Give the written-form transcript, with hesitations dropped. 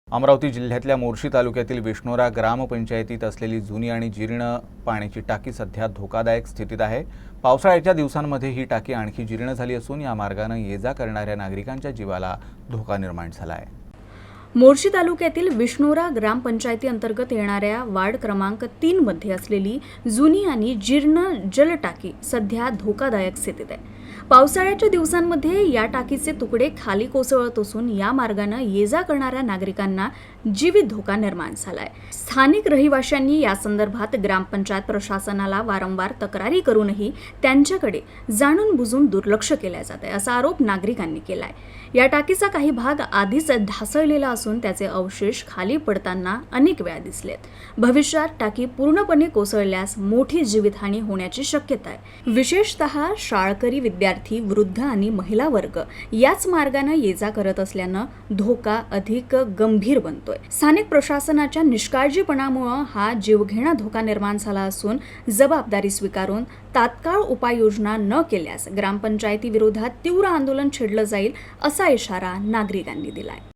अमरावती जिल्ह्यातल्या मोर्शी तालुक्यातील विष्णोरा ग्रामपंचायतीत असलेली जुनी आणि जीर्ण पाण्याची टाकी सध्या धोकादायक स्थितीत आहे। पावसाळ्याच्या दिवसांमध्ये ही टाकी आणखी जीर्ण झाली असून या मार्गाने ये-जा करणाऱ्या नागरिकांच्या जीवाला धोका निर्माण झाला आहे। मोर्शी तालुक्यातील विष्णोरा ग्रामपंचायती अंतर्गत येणाऱ्या वार्ड क्रमांक 3 मध्ये असलेली जुनी आणि जीर्ण जलटाकी सध्या धोकादायक स्थितीत आहे। पावसाळ्याच्या दिवसांमध्ये या टाकीचे तुकडे खाली कोसळत असून या मार्गाने ये-जा करणाऱ्या नागरिकांना जीवित धोका निर्माण झालाय। स्थानिक रहिवाशांनी या संदर्भात ग्रामपंचायत प्रशासनाला वारंवार तक्रारी करूनही त्यांच्याकडे जाणून बुजून दुर्लक्ष केले जाते असा आरोप नागरिकांनी केलाय। या टाकीचा काही भाग आधीच ढासळलेला असून त्याचे अवशेष खाली पडताना अनेक वेळा दिसलेत। भविष्यात टाकी पूर्णपणे कोसळल्यास मोठी जीवितहानी होण्याची शक्यता आहे। विशेषतः शाळकरी विद्यार्थी, वृद्ध आणि महिला वर्ग याच मार्गाने ये-जा करत असल्यानं धोका अधिक गंभीर बनतोय। स्थानिक प्रशासनाच्या निष्काळजीपणामुळे हा जीवघेणा धोका निर्माण झाला असून जबाबदारी स्वीकारून तात्काळ उपाययोजना न केल्यास ग्रामपंचायती विरोधात तीव्र आंदोलन छेडलं जाईल असा इशारा नागरिकांनी दिलाय।